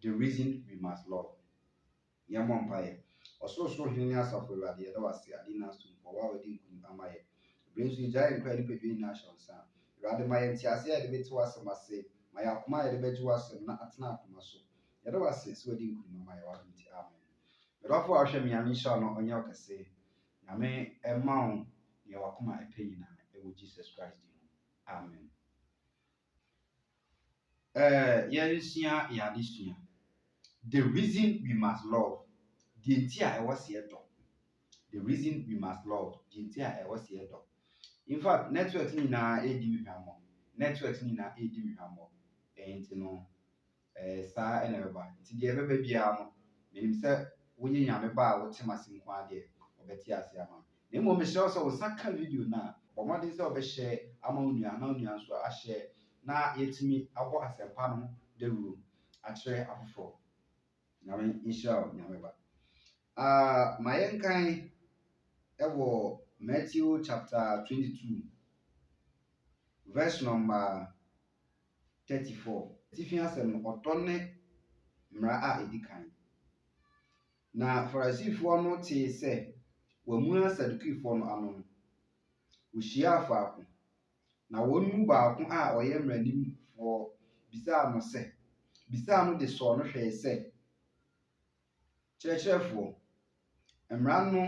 the reason we must love. Yɛmmɔ mpaeɛ. Ɔsorosoro hene asafo Awurade yɛda wo ase ade na asom for wa wadi nkunim ama yɛ. Bere nso gyae nkwa nipadua nyinaa hyɛ wo nsa. Awurade ma yɛnte ase a yɛde bɛte w'asɛm ase. Ma yɛ akoma a yɛde bɛgye w'asɛm na atena akoma so. Yɛda wo ase sɛ wadi nkunim ama yɛ w'adom nti. Amen. Medɔfo a wɔhwɛ me Nyame nhyira no ɔnyɛ wo kɛse. Nyame ɛma wo nea w'akoma ɛpɛ nyinaa ɛwɔ Jesus Christ din mu. Amen. Yɛresua yɛadesua. The reason we must love. The nti a ɛwɔ se yɛdɔ. The reason we must love. The nti a ɛwɔ se yɛdɔ. In fact, networks nyinaa ɛdi nhwamɔ. Networks nyinaa ɛdi nhwamɔ. Nti no saa ɛna ɛbɛba. Nti deɛ ɛbɛba biara no, menim sɛ wonye Nyame ba a wote mase nko adeɛ ɔbɛte ase ama. Na mmom mehyɛ wo sɛ wo nsa ka video no a ɔmmɔden sɛ ɔbɛhyɛ ama wo nua na wo nua nso ahyɛ na yɛtumi abɔ asɛmpa no dawuro akyerɛ afoforɔ. Nyame nhyira wo Nyame ba. Ma yɛnkan ɛwɔ Matthew chapter 22 verse number 34. Tifi asɛm no ɔdɔ ne mmara a ɛdi kan. Na Farisifoɔ no tee sɛ wɔamua Sadukifoɔ no ano no, wɔhyiaa faako. Na wɔn mu baako a ɔyɛ mmaranimfoɔ bisaa no de sɔɔ no hwɛɛ sɛ, Kyerɛkyerɛfoɔ, mmara no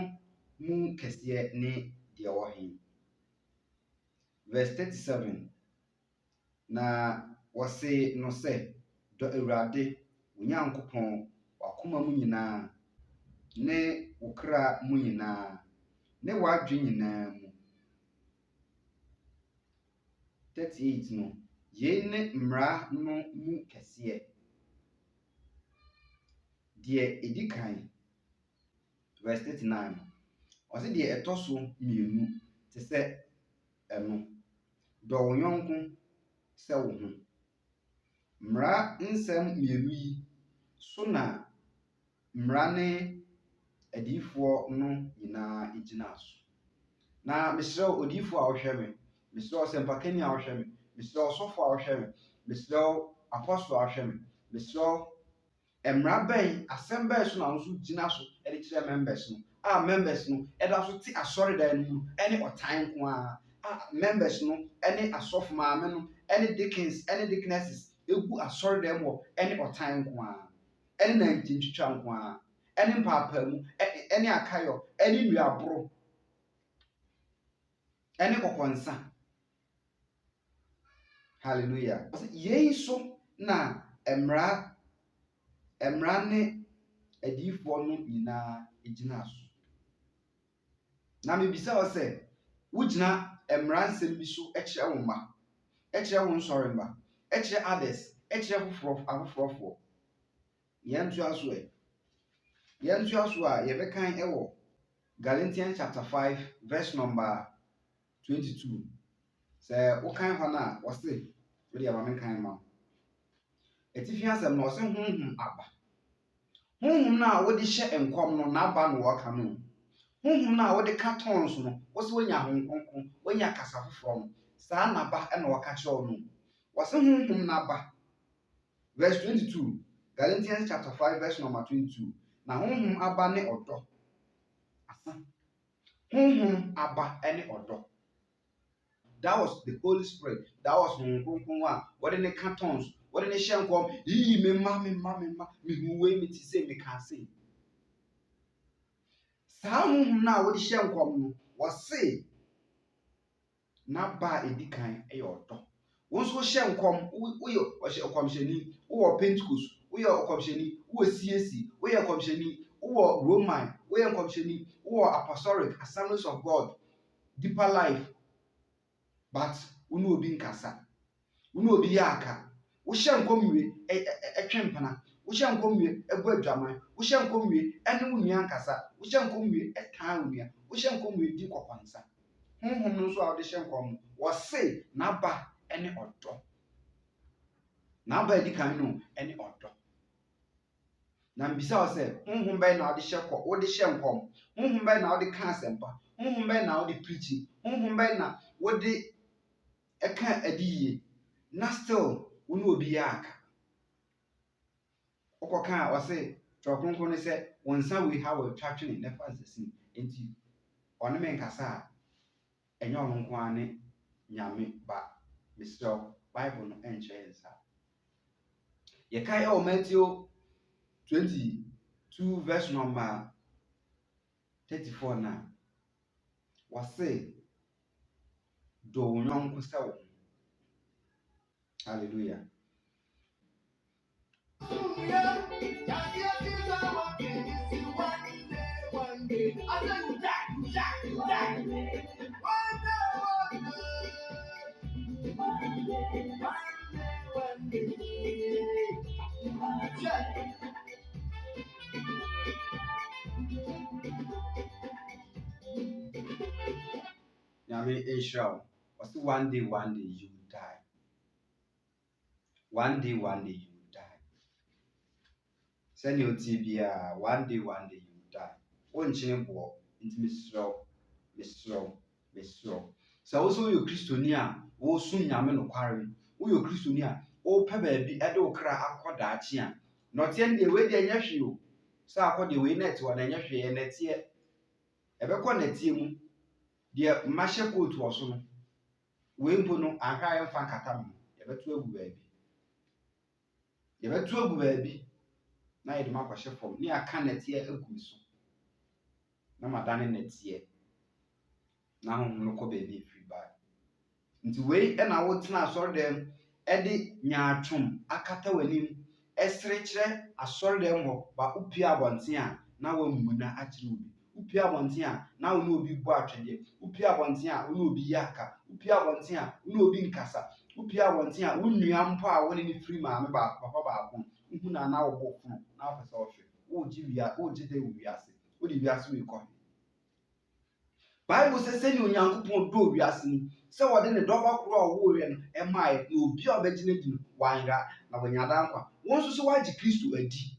mu kɛseɛ ne deɛ wɔ he? Verse 37. Na wɔse no sɛ, dɔ Awurade, wo Nyankopɔn, w'akoma mu nyinaa, ne wo kra mu nyinaa, ne w'adwene nyinaa mu. 38 no, yei ne mmara no mu kɛseɛ. Deɛ ɛdi kan. Verse 39 no, ɔse deɛ ɛtɔ so mmienu te sɛ ɛno, dɔ wo yɔnko sɛ wo ho. Mmara nsɛm mmienu yi so na mmara ne adiyifoɔ no nyinaa gyina so. Na mesrɛ wo odiyifoɔ a wohwɛ me, mesrɛ wo sɛmpakani a wohwɛ me, mesrɛ wo ɔsɔfo a wohwɛ me, mesrɛ wo apɔstol a wohwɛ me, mesrɛ wo mmara bɛn asɛm bɛn so na wo nso gyina so de kyerɛ members no a members no ɛda so te asɔredan no mu ne ɔtan nko a members no ne asɔfo maame no ne deacons ne deaconesses egu asɔredan mu ne ɔtan nko a ne nantintwitwa nko a ne mpaapaemu ne akayɔ ne nnuaboro ne kɔkɔnsa. Hallelujah. Yei so na mmara ne adiyifoɔ no nyinaa gyina so. Na mebisa wo sɛ, wogyina mmara nsɛm bi so kyerɛ wo mma, kyerɛ wo nsɔre mma, kyerɛ others, kyerɛ afoforɔfoɔ. Yɛntoa so a yɛbɛkan wɔ Galatians chapter 5 verse number 22. Sɛ wokan hɔ no a wɔse, wode ama menkan ma wo. Ɛtifi asɛm no ɔse honhom aba. Honhom no a wode hyɛ nkɔm no n'aba no wɔka no. Honhom no a wode ka tɔns no, wɔse wonya ahonkronkron, wonya kasa foforɔ no. Saa n'aba na wɔka kyerɛ wo no. Wɔse honhom n'aba. Verse 22, Galatians chapter 5 verse number 22. Na honhom aba ne ɔdɔ. Asa. Honhom aba ne ɔdɔ. That was the Holy Spirit. That was honhom kronkron a wɔde ne ka tɔns. Wɔde ne hyɛ nkɔm, yii me mma, mehu wei me te sɛ meka sei. Saa honhom no a wɔde hyɛ nkɔm no, wɔse n'aba a ɛdi kan yɛ ɔdɔ. Wo nso hyɛ nkɔm, woyɛ ɔkɔmhyɛni, wowɔ Pentecost, woyɛ ɔkɔmhyɛni, wowɔ CAC, woyɛ ɔkɔmhyɛni, wowɔ Roman, woyɛ ɔkɔmhyɛni, wowɔ Apostolic, Assemblies of God, Deeper Life. But wo ne obi nkasa, wo ne obi yɛ aka. Wohyɛ nkɔm wie ɛtwe mpana, wohyɛ nkɔm wie ɛbɔ adwaman, wohyɛ nkɔm wie ɛne wo nua nkasa, wohyɛ nkɔm wie ɛtaa wo nua, wohyɛ nkɔm wie di kɔkɔnsa. Honhom no nso a wɔde hyɛ nkɔm no, wɔse n'aba ne ɔdɔ. N'aba adi kan no ne ɔdɔ. Na mbisa wo sɛ, honhom bɛn na wode hyɛ nkɔm, honhom bɛn na wode ka asɛmpa, honhom bɛn na wode preaching, honhom bɛn na wode ɛka adiyie, na still wo ne obi yɛ aka. Okoka or say, Troconcon said, when some we have a traction in the first scene, into ornament cassa, and your unquane, yammy, but Mr. Bible and chance. Yakaya Matthew 22, verse number 34 now. Was say, do young so. Hallelujah. Yami Israel was one day you die. One day you die. Send your TBR, one day you die. One chamber into Miss Row. So also your Christonia, oh soon yaman acquiring, who your Christonia, oh pebble, edo cra aquadachia. Not yet the way they nephew. So I call the way net one and nephew and net yet. Ever con a team, dear Masha coat was on. Wimpono ahwa ya fa nkata mu yebeto agu baabi na yede makwahye fom ne aka nete agu so na madane nete na honhom no kɔ baabi free bag nti wei na wo tena asɔredam de nyaatwom akata w'anim ɛserekyerɛ asɔredam hɔ ba upie abɔnten a na wamu na akyerɛ obi upie abɔnten a na wo ne obi bɔ atwede upie abɔnten a wo ne obi yɛ aka upie abɔnten a wo ne obi nkasa upie abɔnten a wo nua mpo a wo ne ne free maame ba papa baako uhu na na wo bɔ funu na wo pɛ sɛ wo hwɛ wo gye de wo wiase wo de wiase wo kɔ Bible says sɛ Onyankopɔn dɔ wiase ni sɛ wɔde ne dɔba koro a ɔwɔ wiɛ no ɛmaa na obi a ɔbɛgyina di no wanra na wɔnya dankwa wɔn nso so wɔagye Kristo adi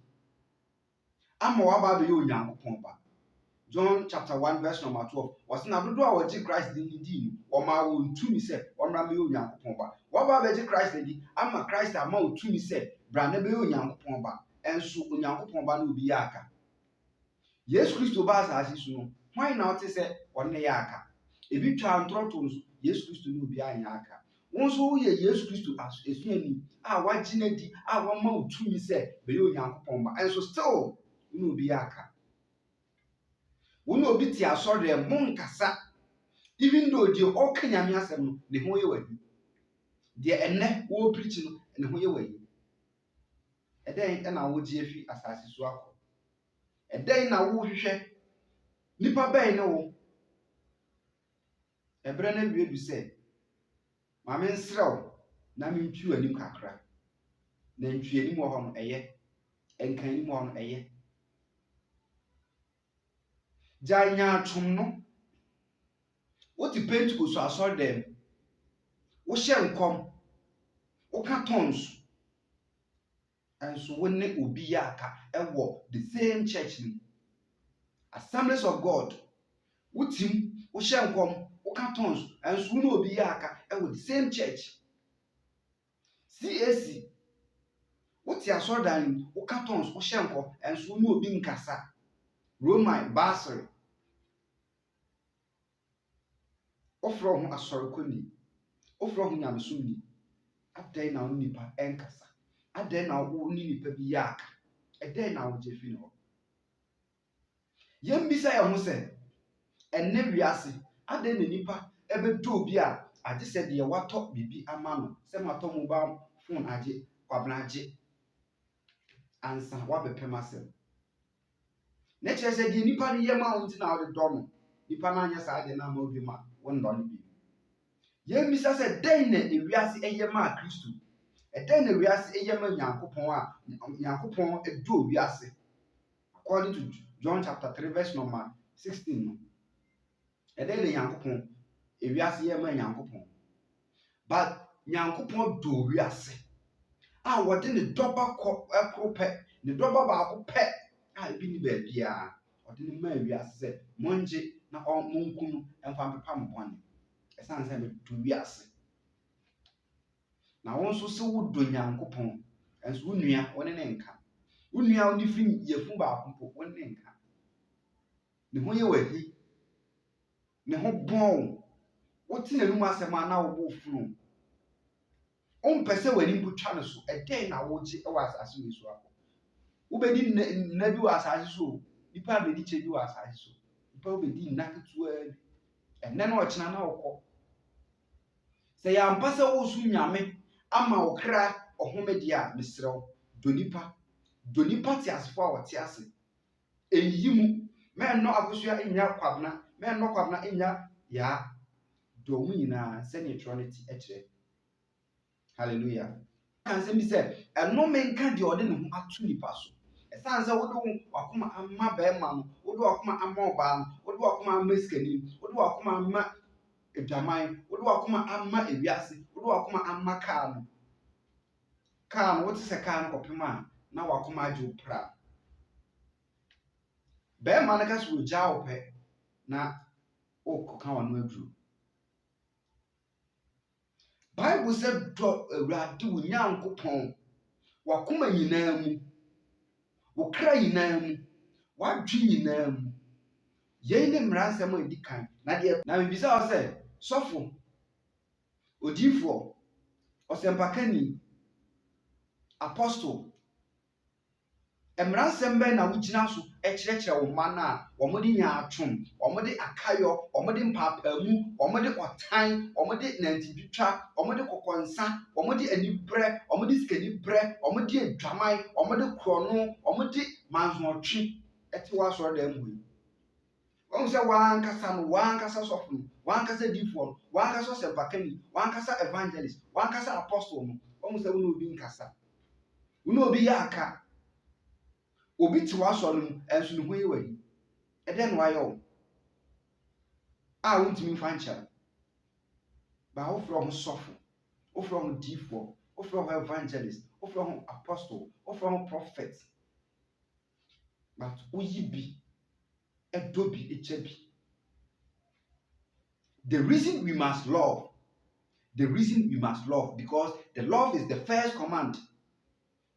ama wɔaba abɛyɛ Onyankopɔn ba John chapter 1 verse number 12 wɔsɛ na dodo a wɔgye Christ di no wɔmaa wɔn tumi sɛ wɔmmra bɛyɛ Onyankopɔn ba wɔaba abɛgye Christ adi ama Christ ama wɔn tumi sɛ bra na bɛyɛ Onyankopɔn ba ɛnso Onyankopɔn ba no obi yɛ aka Yesu Kristo ba asase so no hwan na ɔte sɛ ɔne yɛ aka ebi twa ntorɔto nso Yesu Kristo ne obi anyɛ aka wɔn nso woyɛ Yesu Kristo esuani a wagye n'adi a wɔma wo tumi sɛ bɛyɛ Onyankopɔn ba ɛnso still ne obi yɛ aka wɔn obi te asɔre mo nkasa even though deɛ ɔka nyame asɛm no ne ho yɛ wadi deɛ ɛnɛ wɔ preach no ne ho yɛ wadi ɛdɛn ɛna wogye afi asase so akɔ ɛdɛn na wohwehwɛ nipa bɛn ne wo ɛbrɛ na wie du sɛ maame nsrɛw na mentwi anim kakra na ntwi anim wɔ hɔ no ɛyɛ ɛnka anim wɔ hɔ no ɛyɛ gya nyaatwom no wote Pentecost asɔre dɛm wohyɛ nkɔm woka tons ɛnso wo ne obi yɛ aka ɛwɔ the same church no Assemblies of God wotim wohyɛ nkɔm woka tons ɛnso wo ne obi yɛ aka ɛwɔ the same church CAC wote asɔre dan woka tons wohyɛ nkɔm ɛnso wo ne obi nkasa Roman Basel ofro ho asɔre kɔni ofro ho nyamesomni adɛn na wo nipa ɛnkasa adɛn na wo ne nipa bi yɛ aka ɛdɛn na wo gye fi no yɛmbisa yɛ ho sɛ ɛnɛ wiase adɛn na nipa ɛbɛdɔ obi a agye sɛ deɛ watɔ bibi ama no sɛ matɔ mobile phone agye kwabena agye ansa wabɛpɛm asɛm na kyerɛ sɛ deɛ nipa no yɛ ma wo nti na wode dɔ no nipa no anyɛ saa deɛ na ama obi ma wo ndɔ no bi yɛmbisa sɛ dɛn na ewiase ɛyɛ ma Kristo ɛdɛn na wiase ɛyɛ ma Nyankopɔn a Nyankopɔn ɛdɔ wiase according to John chapter 3 verse number 16 no ɛdɛn na Nyankopɔn ewiase yɛ ma Nyankopɔn but Nyankopɔn dɔ wiase a wɔde ne dɔba ɛkoro pɛ ne dɔba baako pɛ a ebi ni baabia ɔde ne ma wiase sɛ mongye na monku no ɛmfa mpepa mo bɔne ɛsan sɛ medɔ wiase na wɔn nso sɛ wodɔ Nyankopɔn ɛnso wo nua wɔne ne nka Unua oni firi yefu ba mpo wonne nka. Ne ho ye wahi. Ne ho bon. Wote n'anum asɛm a na wo funu. Ompɛ w'ani butwa no so. Ɛdɛn na wogye wɔ asase wei so akɔ. Wobɛdi nna bi wɔ asase so. Nipa bɛdi kyɛ bi wɔ asase so. Nipa wobɛdi nna ketewa bi. Ɛnɛ na ɔkyena na wokɔ. Sɛ yɛampa sɛ wosu nyame ama wo kra ɔhomedi a mesrɛw dɔ nipa te asefo a wɔte ase eyi mu mɛnnɔ akosua nya kwabena mɛnnɔ kwabena nya yaa dɔ mu nyinaa sɛnea ɛtwerɛ no ti kyerɛ. Hallelujah. Kan sɛ bi sɛ ɛnome nka deɛ ɔde ne ho ato nipa so. Ɛsan sɛ wode wakoma ama bɛrima no, wode wakoma ama ɔbaa no, wode wakoma ama sikani, wode wakoma ama adwaman, wode wakoma ama ewiase, wode wakoma ama kaa no. Kaa no wote sɛ kaa no kɔpem a na wakoma agye wo pra. Bɛrima no ka so ogya wo pɛ na wokɔka wano aduru. Bible sɛ dɔ Awurade wo Nyankopɔn wakoma nyinaa mu, wo kra nyinaa mu, wadwe nyinaa mu. Yei ne mmaransɛm a ɛdi kan. Na mebisa wo sɛ sɔfo, odiyifoɔ, ɔsɛmpakani, apostle, mmaransɛm bɛn na wogyina so kyerɛkyerɛ wo mma no a wɔde nyaatwom, wɔde akayɔ, wɔde mpaapaemu, wɔde ɔtan, wɔde nantitwitwa, wɔde kɔkɔnsa, wɔde anibrɛ, wɔde sikanibrɛ, wɔde adwaman, wɔde korɔno, wɔde mansoɔtwe te w'asɔredan mu yi. Wɔn sɛ wankasa no, wankasa sɔfo no, wankasa difoɔ no, wankasa ɔsɛmpakani, wankasa evangelist, wankasa apostle no, wɔn sɛ wɔn obi nkasa. Wɔn obi yɛ aka. Obi te w'asɔre mu ɛnso ne ho yɛ wahi. Ɛdɛn na wayɛ wo? A wontumi mfa nkyɛn. Ba wofrɛ ho sɔfo, wofrɛ ho difoɔ, wofrɛ ho evangelist, wofrɛ ho apostle, wofrɛ ho prophet. But woyi bi, ɛdɔ bi, ɛkyɛ bi. The reason we must love, because the love is the first command.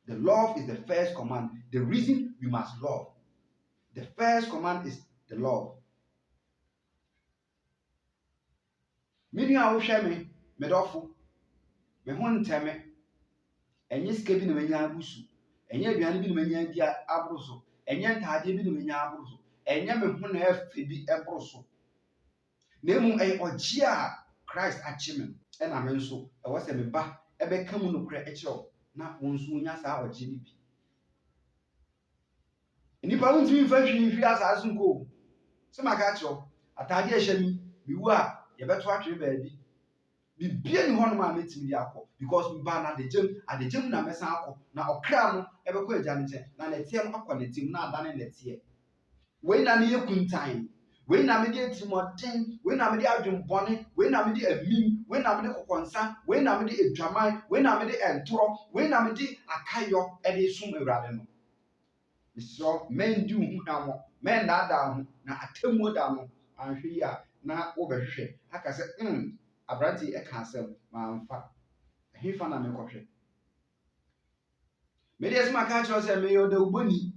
The love is the first command. The reason we must love. The first command is the love. Many are wohwɛ me dɔfo. Me ho ntɛme. Ɛnyɛ sika bi na manya abusu. Ɛnyɛ aduane bi na manya di aboro so. Ɛnyɛ ntaadeɛ bi na manya aboro so. Ɛnyɛ me ho na ɛfɛ bi ɛboro so. Na emu ɛyɛ ɔgye a Christ akye me. Ɛna me nso ɛwɔ sɛ me ba ɛbɛka mu nokorɛ ɛkyerɛw. Na wɔn nso wonya saa ɔgye no bi. Nipa wontumi mfa hwee mfiri asase nko. Sɛ maka kyerɛw, atade a ɛhyɛ mi, miwu a yɛbɛto atwere baabi. Bibie ni hɔ nom a metumi de akɔ because mba na adegyem na mɛsan akɔ. Na ɔkra no ɛbɛkɔ agya ne nkyɛn. Na nɛteɛ no akɔ n'atim na adane nɛteɛ. Wei na meyɛ kuntan. Wei na mede atirimɔden. Wei na mede adwembɔne. Wei na mede amim. Wei na mede kɔkɔnsa. Wei na mede adwaman. Wei na mede ɛntorɔ. Wei na mede akayɔ ɛde som Awurade no. Mesrɛ mɛndi wo ho hwamɔ. Mɛnnaadaa ho. Na atemmuo da no anhwɛ yi a na wobɛhwehwɛ. Aka sɛ aberante ɛka asɛm mamfa. Ɛhefa na mekɔhwɛ. Mede ɛsɛ maka kyerɛw sɛ meyɛ ɔdawubɔni.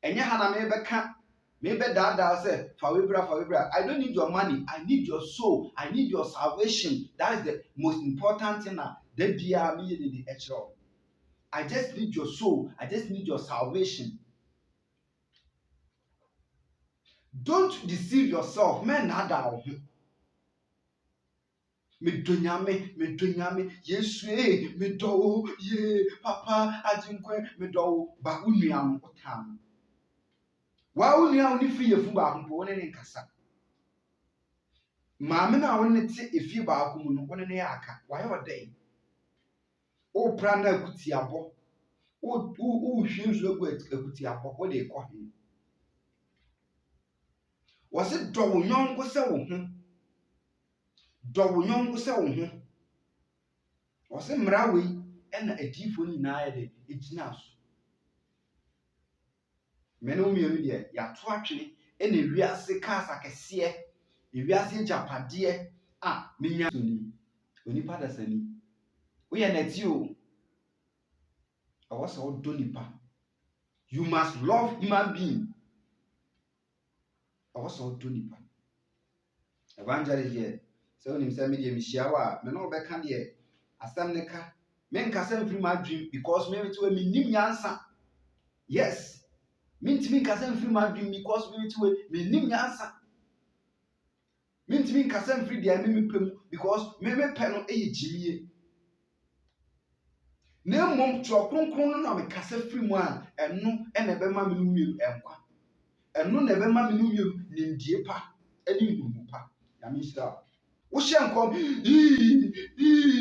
Ɛnyɛ ha na mebɛka. Mebɛdaadaa sɛ fa webra. I don't need your money. I need your soul. I need your salvation. That is the most important thing that biara meyɛ de ɛkyerɛw. I just need your soul. I just need your salvation. Don't deceive yourself. Men nada wo ho. Medonyame, Yesu medo ye papa ajinkwe medo ba unua mo otam. Wa unua oni fi yefu ba ko woni ne nkasa. Maame na woni te efi ba ko mu no woni ne aka. Wa ye odai. O pra na akuti abo. O hwe nsu agu akuti abo wo de kɔ he. Wo se dɔ wo nyɔnko sɛ wo ho. Dɔ wo nyɔnko sɛ wo ho. Wo se mmara wei ɛna adifo nyinaa yɛ de egyina so. Mene wo mienu de yato atwene ɛna wiase kasa kɛseɛ, wiase japadeɛ a menya soni. Onipa dasani. Wo yɛ nati o. Ɛwɔ sɛ wo dɔ nipa. You must love human being. Also do nipa. Evangelist here. So when him say me dey mishia wa, me no be kan dey asem ne ka. Me nkasa mfiri my dream because me to me nim nyansa. Yes. Me ntimi nkasa mfiri my dream because me to me nim nyansa. Me ntimi nkasa mfiri dey me pem because me pe no e jimie. Na mmom tro kronkron no na me kasa firi mu a eno e na be ma me no mielu enkwa. Eno na be ma me no mielu nimdie pa eni nhumu pa. Ya me shira. Wo hye nkom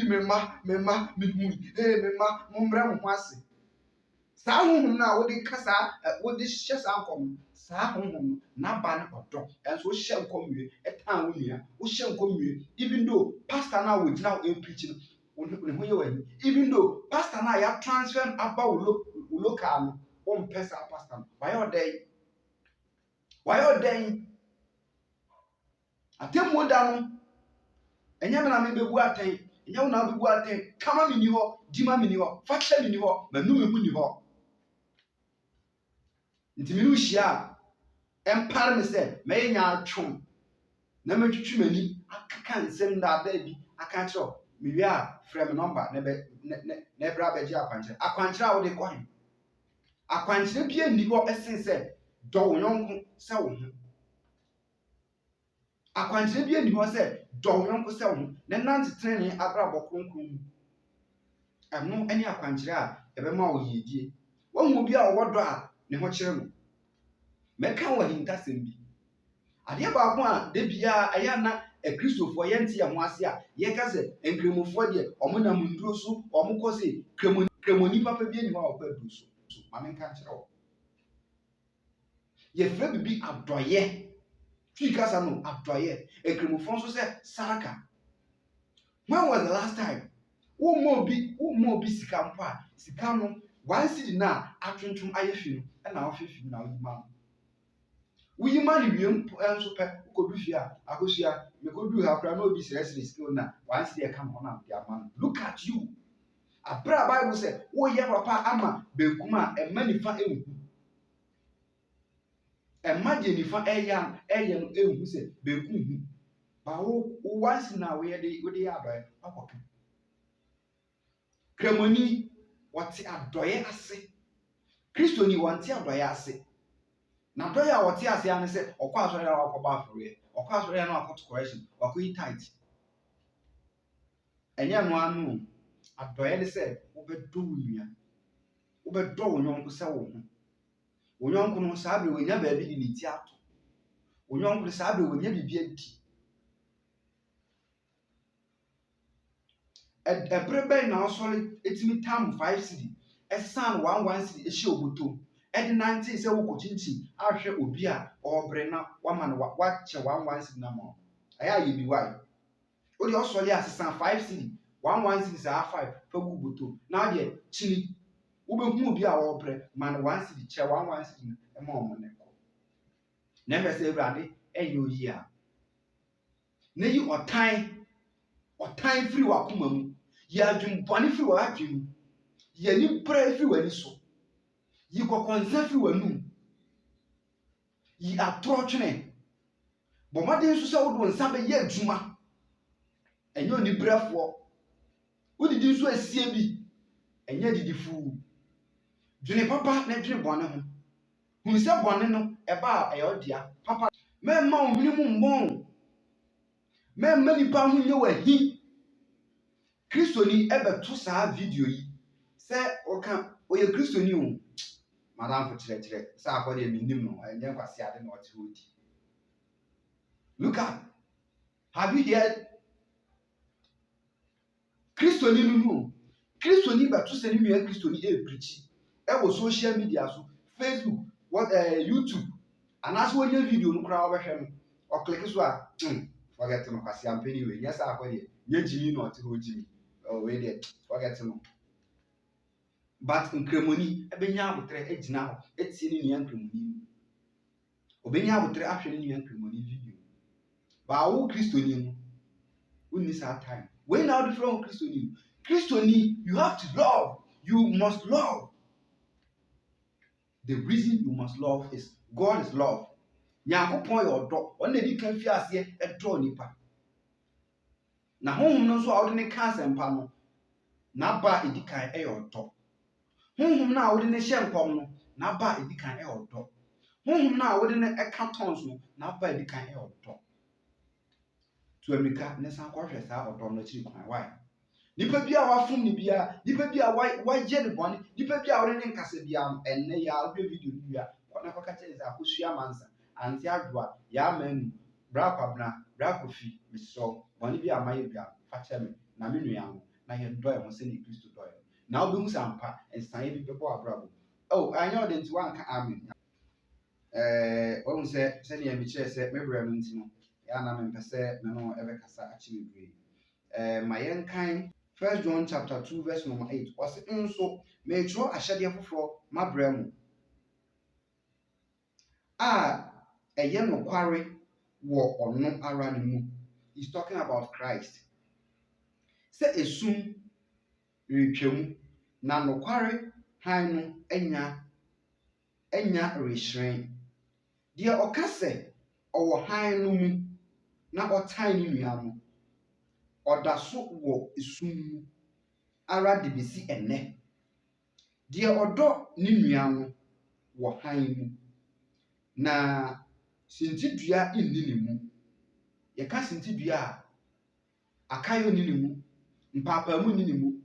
me ma me hu me ma mo mbra mo ho ase. Saa honhom na wo de kasa wo de hye saa nkom. Saa honhom na ba ne odo. Enso wo hye nkom wie etan wo nua. Wo hye nkom wie even though pastor na wo gina wo preach no. Even though pastor na ya transfer about local no one person pastor why all day atem moda no enya me na me bebu aten enya wo na bebu aten kama me ni ho dima me ni ho facha me ni ho manu me hu ni ho ntimi no hia empare me se me nya atwom na metwitwi mani akaka nsem da ba bi aka kiro me wi a frame number na bra ba ji akwankyere a wo de kwan akwankyere bia ni ho esen se do wo yonko se wo ho akwankyere bia ni ho se do wo yonko se wo ho na nante trene abra bokronkron eno ani akwankyere a ebe ma wo yedie wo hu bia wo do a ne ho kyere no meka wo hintasem bi ade ba ko a de bia aya na Kristofo yente ya ho ase a ye ka se enkremofo de omonam nduro so omukọ se kremoni papa bi ni ho a okadu so ma me kan kire wo ye fra bibi adoye twi kasa no adoye enkremofo so se saraka. When was the last time wo mo bi sika mpo a sika no one cedi na atwentwom ayefi no na ofefi na odima we man wiem enso pe kodu fia akosua me kodu ha kra na obi seriously skill na once they come on am their man look at you abra bible say wo ye papa ama benkuma emma nifa ehu emma je nifa eye no ehu say benku hu ba wo once na we de adoye akoka kremoni wati adoye ase kristo ni wanti adoye ase na doya wote ase ane se okwa asori ya wakoba afore okwa asori ya na wakoto correction wakoyi tight enye no anu adoye ne se obedo wunya obedo wonyonko se wo ho wonyonko no sabe wonya ba bi di ne ti ato wonyonko sabe wonya bibia di ebrebe na osori etimi tam 5 cedi esan 11 cedi ehye obotom edi 90 se wo kochinchi ahwe obi a obre na wama no wache 11 cedi na mo aya yebi wai odi osoli asesa 5 cedi 11 cedi sa 5 fagu boto na de chini wo be hu obi a obre man 1 cedi che 11 cedi e ma omo ne ko na be se eurade eyo yi a na yi otan free wakoma mu ya adwumpone free wa adwum ya ni pra free wani so yi kokonza free wanu yi atrotwene bomade so se wodo nsa be ye adwuma enye oni brafo wodidi so asie bi enye didifu dwene papa na dwene bone ho hu se bone no eba ayodia papa memma ohuni mu mbon memma nipa hu nye wahi kristoni ebeto saa video yi se oka oye kristoni o madam for chire sa akọ de minim no enye kwase ade na ote hodi. Look at, have you heard kristoni nunu kristoni beto se ni nua kristoni preach e wo social media so Facebook what YouTube anaso wonye video no kra obehwe no o click so a forget no kwase ampeni we nyesa akọ de nye jimi na ote hodi we dey forget no. But nkremoni ebenya abotre egina ho etie ni nua nkremoni obenya abotre ahwe ni nua nkremoni video ba wo kristoni no unni sa time when now the from kristoni you have to love, you must love The reason you must love is God is love. Nyankopɔn yɛ ɔdɔ. Ɔno na edi kan fi aseɛ ɛdɔ nipa. Na honhom no nso a wɔde ne ka asɛmpa no, n'aba a edi kan ɛyɛ ɔdɔ. Honhom no a wɔde ne hyɛ nkɔm no, n'aba a edi kan ɛyɛ ɔdɔ. Honhom no a wɔde ne ɛka tɔns no, n'aba a edi kan ɛyɛ ɔdɔ. To America ne san kɔhwɛ saa ɔdɔ no akyiri kwan. Why? Nipa bi a wafom ne bia, nipa bi a wayɛ ne bɔne, nipa bi a wɔde ne nkasa bia ɛnnɛ yɛ ahwɛ video no bia, ɔno kɔka kyerɛ sɛ akosua mansa, ante adwoa, yɛ ama anu, bra kwabena, bra kofi, mesrɛ bɔne bi a mayɛ bia, fa kyɛ me, na me nua ho, na yɛdɔ yɛn ho sɛnea Kristo dɔ yɛn. Na wobɛhu sɛ ampa nsaeɛ bi bɛbɔ abrabɔ. Oh, anyɛ ɔde nti wanka amen. Wɔhu sɛ sɛnea mekyerɛ sɛ mebrɛ no nti no, yɛ ana mempɛ sɛ me no ɛbɛkasa akyi bebree. Ma yɛnkan 1 John chapter 2 verse number 8. Ɔse nso metwerɛ ahyɛdeɛ foforɔ mabrɛ mo a ɛyɛ nokware wɔ ɔno ara ne mu. He's talking about Christ. Sɛ esum retwa mu na nokware hann no anya rehyerɛn. Deɛ ɔka sɛ ɔwɔ hann no mu na ɔtan ne nua no, ɔda so wɔ esum mu ara de besi ɛnnɛ. Deɛ ɔdɔ ne nua no wɔ hann mu na sintidua nni ne mu. Yɛka sintidua a akayo nni ne mu, mpaapaemu nni ne mu,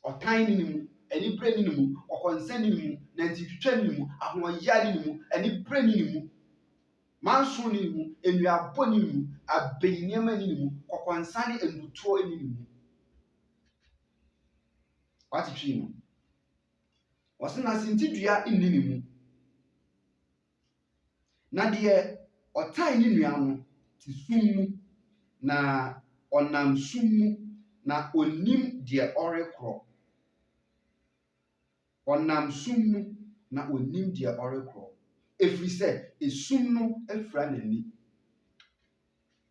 ɔtan nni ne mu, anibere nni ne mu, ɔkɔnsa nni ne mu, nantitwitwa nni ne mu, ahoɔyea nni ne mu, anibere nni ne mu, manso nni ne mu, enuabɔ nni ne mu, abeyi nneɛma nni ne mu, kɔkɔnsa ne ndutoɔ nni ne mu. Wate twi no? Ɔse na sintidua nni ne mu. Na deɛ ɔtan ne nua no te sum mu na ɔnam sum mu na onim deɛ ɔrekorɔ. Ɔnam sum mu na onim deɛ ɔrekorɔ. Ɛfiri sɛ esum no afira n'ani.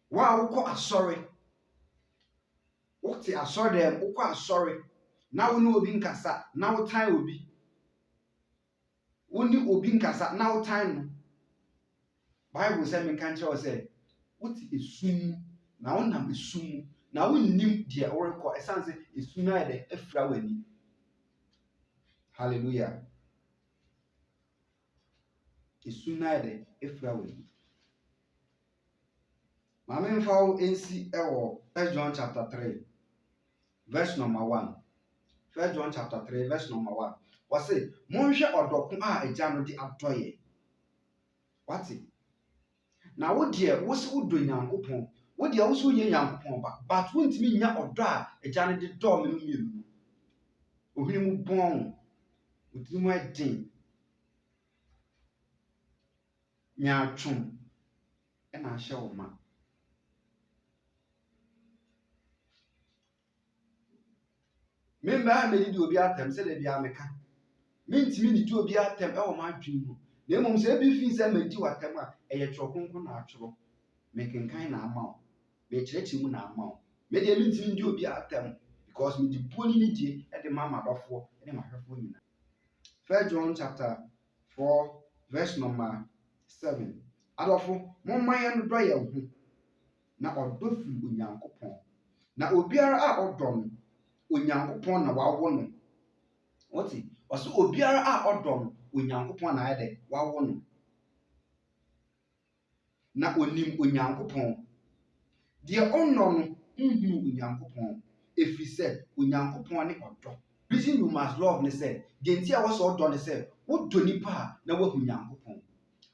Wo a wokɔ asɔre, wote asɔredan mu, wokɔ asɔre na wo ne obi nkasa na wotan obi. Wo ne obi nkasa na wotan no. Bible sɛ menka nkyerɛ wo sɛ wote esum mu na wonam esum mu na wonnim deɛ worekɔ ɛsiane sɛ esum no ayɛ dɛ afira w'ani. Hallelujah. Esum no ayɛ dɛ afira w'ani. Maame mfa wo nsi ɛwɔ 1 John chapter 3 verse number 1. 1 John chapter 3 verse number 1. Wɔse monhwɛ ɔdɔko a agya no de adɔ yɛn. Wate? Na wo deɛ wo se wodɔ Nyankopɔn, wo deɛ wo se woyɛ Nyankopɔn ba, but wontumi nya ɔdɔ a agya no de dɔɔ me no mmienu. Ohwene mu bɔn, wotiri mu ɛden, nyaatwom ɛna ahyɛ wo ma. Memba ha mɛdidi obi atɛm sɛdeɛ bia meka. Mentumi nnidi obi atɛm ɛwɔ m'adwene mu. Na mmom sɛ ebi fi sɛ madi w'atɛm a ɛyɛ twerɛ kronkron na atwerɛ. Mekenkan na ama wo. Mekyerɛkyerɛ mu na ama wo. Me deɛ mentumi ndi obi atɛm because mede buo ne nidie ɛde ma m'adɔfoɔ ɛne m'ahwɛfoɔ nyinaa. 1 John chapter 4 verse number 7. Adɔfo, momma yɛn dɔ yɛn ho na ɔdɔ firi Onyankopɔn. Na obiara a ɔdɔ no, Onyankopɔn na wawo no. Wote? Ɔsɛ obiara a ɔdɔ no, Onyankopɔn na ayɛ dɛ wawo no. Na onim Onyankopɔn. Deɛ ɔnnɔ no, nhunu Onyankopɔn. Ɛfiri sɛ Onyankopɔn ne ɔdɔ. Reason you must love ne sɛ, deɛ nti a wɔ sɛ ɔdɔ ne sɛ, wodɔ nipa a na wahu Onyankopɔn.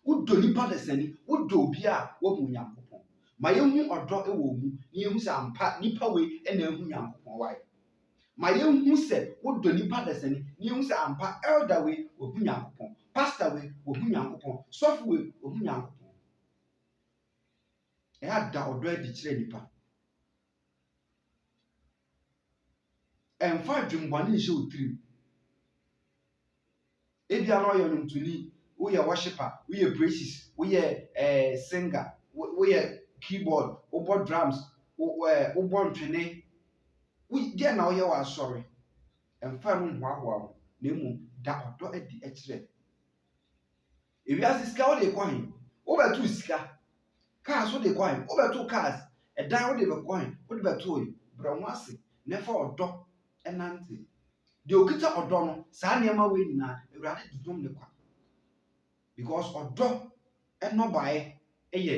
Wodɔ nipa desani, wodɔ obi a wahu Onyankopɔn. Ma yɛhu ɔdɔ ɛwɔ mu, na yɛhu sɛ ampa nipa wei ɛna ahu Onyankopɔn wae. Ma yɛhu sɛ wodɔ nipa desani, na yɛhu sɛ ampa elder wei wahu Onyankopɔn, pastor wei wahu Onyankopɔn, sɔfo wei wahu Onyankopɔn. Ɛyɛ da ɔdɔ adi kyerɛ nipa. Ɛmfa adwemmɔne nhyɛ wo tirim. Ebia na ɔyɛ nnwontoni, woyɛ worshiper, woyɛ praises, woyɛ singer, woyɛ keyboard, wobɔ drums, wobɔ ntwene. Deɛ na woyɛ wɔ asɔre. Ɛmfa no mhoahoa wo, na mmom da ɔdɔ adi kyerɛ ewiase sika wo de kɔ he wo bɛto sika cars wo de kɔ he wo bɛto cars ɛdan wo de bɛkɔ he wo de bɛto he brɛ ho ase na ɛfa ɔdɔ ɛnante deɛ okita ɔdɔ no saa nneɛma wei nyinaa awurade dodom ne kwa because ɔdɔ ɛnɔbaeɛ ɛyɛ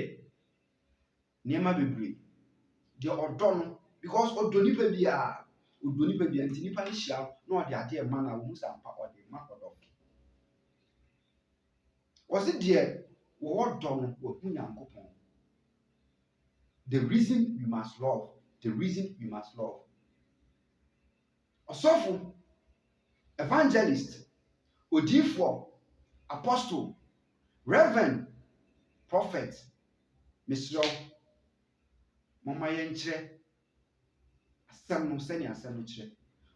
nneɛma bebree deɛ ɔdɔ no because ɔdɔ nipa biara nti nipa no hyia na ɔde adeɛ ma no a wɔn sampa ɔde ma ɔdɔ wɔsi deɛ wɔwɔ dɔ no wɔhu Nyankopɔn the reason we must love ɔsɔfo evangelist odiifoɔ apostle reverend prophet mesrɛw momma yɛnkyerɛ asɛm no sɛnea asɛm no kyerɛ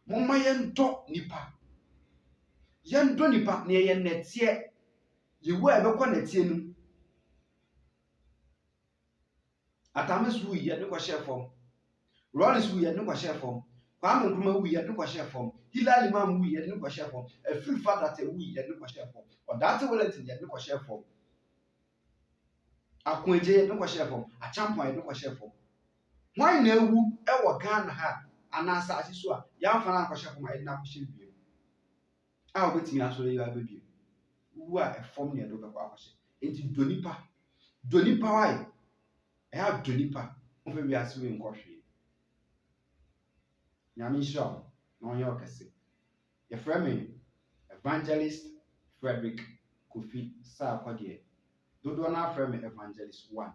momma yɛndɔ nipa na yɛyɛ nnɛteɛ yɛwu a ɛbɛkɔ nnɛteɛ no mu Atame so wuyi yɛde kɔhyɛ fam Rollins wuyi yɛde kɔhyɛ fam Kwame Nkrumah wuyi yɛde kɔhyɛ fam Hilary Limann wuyi yɛde kɔhyɛ fam Efiri Fadate wuyi yɛde kɔhyɛ fam Ɔdaate Wellington yɛde kɔhyɛ fam Akoagye yɛde kɔhyɛ fam Achampon yɛde kɔhyɛ fam Wɔn na ewu ɛwɔ Ghana ha anaasɛ asase so a yɛamfa na akɔhyɛ fam a yɛde na akɔhyɛ bio a obetumi asɔre yɛ abɛbio wu a ɛfam na yɛde bɛkɔ akɔhyɛ enti dɔ nipa wae ɛyɛ adɔ nipa ɔmfa wiase wei nkɔ hwee Nyame nhyira wo na ɔnyɛ ɔkɛse yɛfrɛ me Evangelist Frederick Kofi Sarkodie dodoɔ no afrɛ me Evangelist 1